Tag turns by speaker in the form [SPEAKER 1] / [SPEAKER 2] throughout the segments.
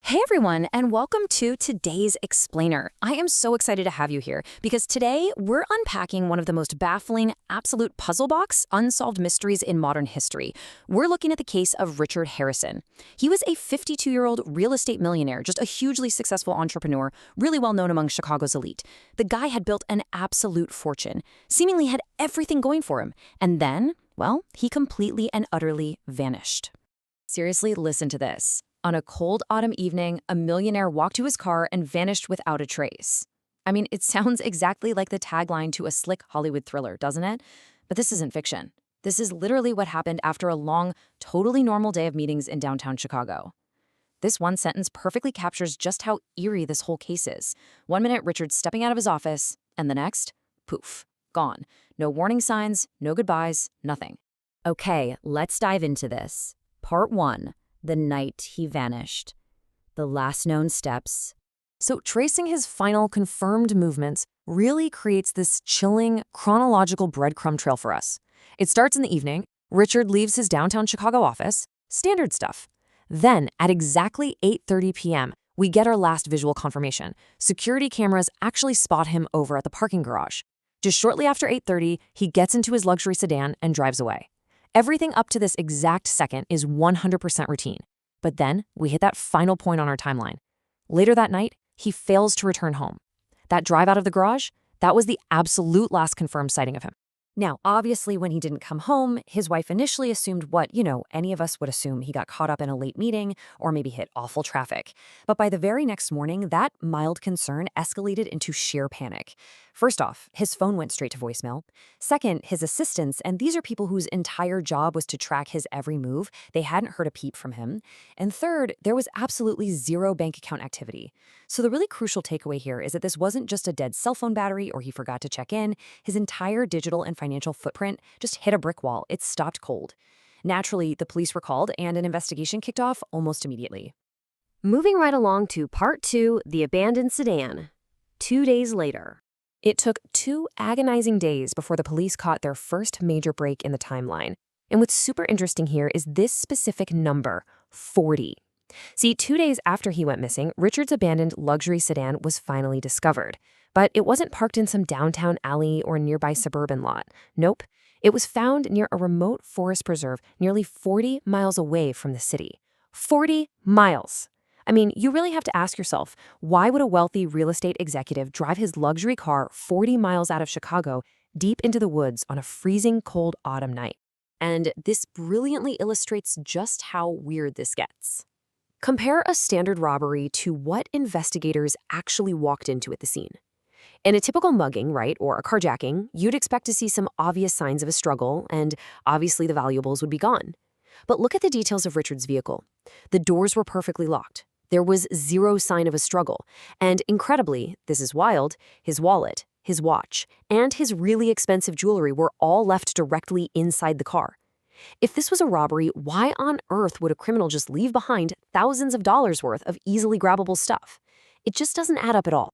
[SPEAKER 1] Hey everyone, and welcome to today's Explainer. I am so excited to have you here because today we're unpacking one of the most baffling, absolute puzzle box, unsolved mysteries in modern history. We're looking at the case of Richard Harrison. He was a 52-year-old real estate millionaire, just a hugely successful entrepreneur, really well known among Chicago's elite. The guy had built an absolute fortune, seemingly had everything going for him, and then, well, he completely and utterly vanished. Seriously, listen to this. On a cold autumn evening, a millionaire walked to his car and vanished without a trace. I mean, it sounds exactly like the tagline to a slick Hollywood thriller, doesn't it? But this isn't fiction. This is literally what happened after a long, totally normal day of meetings in downtown Chicago. This one sentence perfectly captures just how eerie this whole case is. 1 minute, Richard's stepping out of his office, and the next, poof, gone. No warning signs, no goodbyes, nothing. Okay, let's dive into this. Part 1. The night he vanished. The last known steps. So tracing his final confirmed movements really creates this chilling, chronological breadcrumb trail for us. It starts in the evening. Richard leaves his downtown Chicago office. Standard stuff. Then, at exactly 8:30 p.m., we get our last visual confirmation. Security cameras actually spot him over at the parking garage. Just shortly after 8:30, he gets into his luxury sedan and drives away. Everything up to this exact second is 100% routine. But then we hit that final point on our timeline. Later that night, he fails to return home. That drive out of the garage, that was the absolute last confirmed sighting of him. Now, obviously, when he didn't come home, his wife initially assumed what, any of us would assume: he got caught up in a late meeting or maybe hit awful traffic. But by the very next morning, that mild concern escalated into sheer panic. First off, his phone went straight to voicemail. Second, his assistants, and these are people whose entire job was to track his every move, they hadn't heard a peep from him. And third, there was absolutely zero bank account activity. So the really crucial takeaway here is that this wasn't just a dead cell phone battery or he forgot to check in. His entire digital and financial footprint just hit a brick wall. It stopped cold. Naturally, the police were called and an investigation kicked off almost immediately.
[SPEAKER 2] Moving right along to Part 2, the abandoned sedan. 2 days later.
[SPEAKER 1] It took 2 agonizing days before the police caught their first major break in the timeline. And what's super interesting here is this specific number, 40. See, 2 days after he went missing, Richard's abandoned luxury sedan was finally discovered. But it wasn't parked in some downtown alley or nearby suburban lot. Nope. It was found near a remote forest preserve nearly 40 miles away from the city. 40 miles! I mean, you really have to ask yourself, why would a wealthy real estate executive drive his luxury car 40 miles out of Chicago, deep into the woods on a freezing cold autumn night? And this brilliantly illustrates just how weird this gets. Compare a standard robbery to what investigators actually walked into at the scene. In a typical mugging, right, or a carjacking, you'd expect to see some obvious signs of a struggle, and obviously the valuables would be gone. But look at the details of Richard's vehicle. The doors were perfectly locked. There was zero sign of a struggle. And incredibly, this is wild, his wallet, his watch, and his really expensive jewelry were all left directly inside the car. If this was a robbery, why on earth would a criminal just leave behind thousands of dollars worth of easily grabbable stuff? It just doesn't add up at all.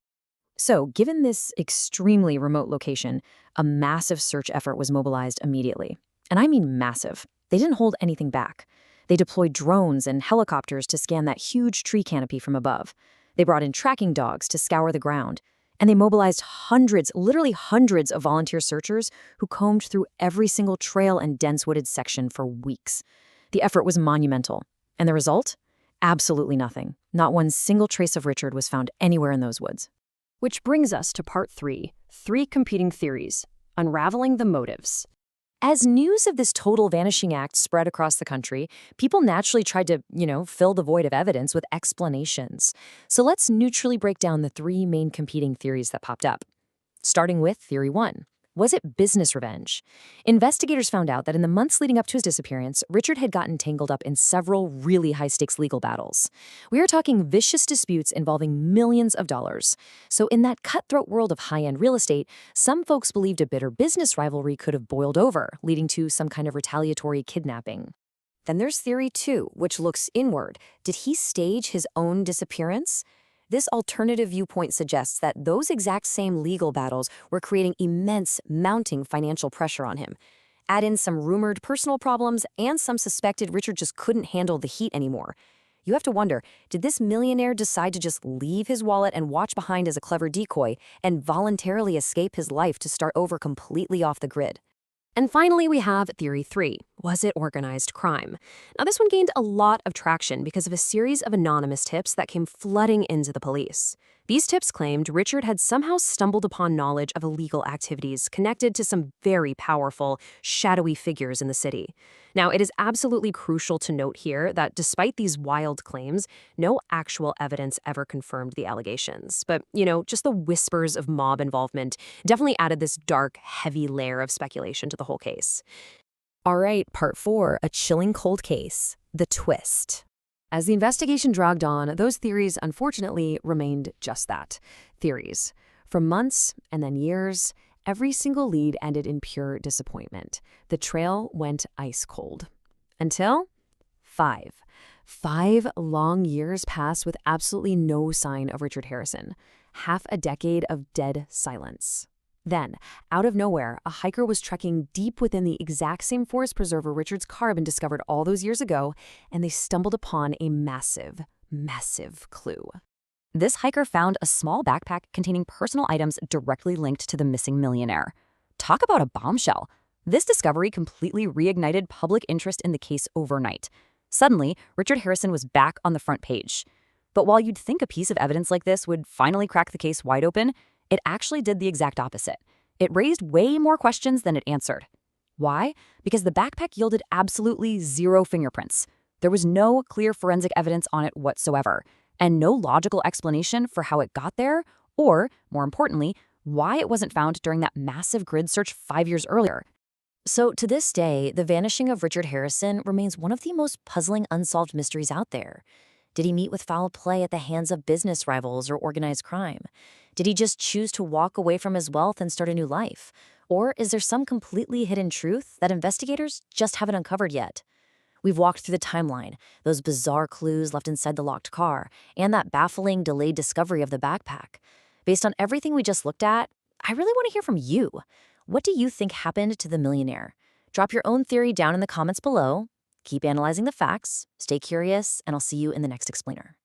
[SPEAKER 1] So, given this extremely remote location, a massive search effort was mobilized immediately. And I mean massive. They didn't hold anything back. They deployed drones and helicopters to scan that huge tree canopy from above. They brought in tracking dogs to scour the ground. And they mobilized hundreds, literally hundreds of volunteer searchers who combed through every single trail and dense wooded section for weeks. The effort was monumental. And the result? Absolutely nothing. Not one single trace of Richard was found anywhere in those woods.
[SPEAKER 2] Which brings us to Part 3, 3 competing theories, unraveling the motives.
[SPEAKER 1] As news of this total vanishing act spread across the country, people naturally tried to, fill the void of evidence with explanations. So let's neutrally break down the 3 main competing theories that popped up. Starting with Theory 1. Was it business revenge? Investigators found out that in the months leading up to his disappearance, Richard had gotten tangled up in several really high-stakes legal battles. We are talking vicious disputes involving millions of dollars. So in that cutthroat world of high-end real estate, some folks believed a bitter business rivalry could have boiled over, leading to some kind of retaliatory kidnapping. Then there's Theory 2, which looks inward. Did he stage his own disappearance? This alternative viewpoint suggests that those exact same legal battles were creating immense, mounting financial pressure on him. Add in some rumored personal problems, and some suspected Richard just couldn't handle the heat anymore. You have to wonder, did this millionaire decide to just leave his wallet and watch behind as a clever decoy and voluntarily escape his life to start over completely off the grid?
[SPEAKER 2] And finally, we have Theory 3. Was it organized crime? Now, this one gained a lot of traction because of a series of anonymous tips that came flooding into the police. These tips claimed Richard had somehow stumbled upon knowledge of illegal activities connected to some very powerful, shadowy figures in the city. Now, it is absolutely crucial to note here that despite these wild claims, no actual evidence ever confirmed the allegations. But, just the whispers of mob involvement definitely added this dark, heavy layer of speculation to the whole case.
[SPEAKER 1] All right, part 4, a chilling cold case, the twist.
[SPEAKER 2] As the investigation dragged on, those theories unfortunately remained just that, theories. For months and then years, every single lead ended in pure disappointment. The trail went ice cold. Until 5. 5 long years passed with absolutely no sign of Richard Harrison. Half a decade of dead silence. Then, out of nowhere, a hiker was trekking deep within the exact same forest preserve where Richard's car had been discovered all those years ago, and they stumbled upon a massive, massive clue.
[SPEAKER 1] This hiker found a small backpack containing personal items directly linked to the missing millionaire. Talk about a bombshell. This discovery completely reignited public interest in the case overnight. Suddenly, Richard Harrison was back on the front page. But while you'd think a piece of evidence like this would finally crack the case wide open, it actually did the exact opposite. It raised way more questions than it answered. Why? Because the backpack yielded absolutely 0 fingerprints. There was no clear forensic evidence on it whatsoever, and no logical explanation for how it got there, or, more importantly, why it wasn't found during that massive grid search 5 years earlier. So to this day, the vanishing of Richard Harrison remains one of the most puzzling unsolved mysteries out there. Did he meet with foul play at the hands of business rivals or organized crime? Did he just choose to walk away from his wealth and start a new life? Or is there some completely hidden truth that investigators just haven't uncovered yet? We've walked through the timeline, those bizarre clues left inside the locked car, and that baffling delayed discovery of the backpack. Based on everything we just looked at, I really want to hear from you. What do you think happened to the millionaire? Drop your own theory down in the comments below. Keep analyzing the facts, stay curious, and I'll see you in the next explainer.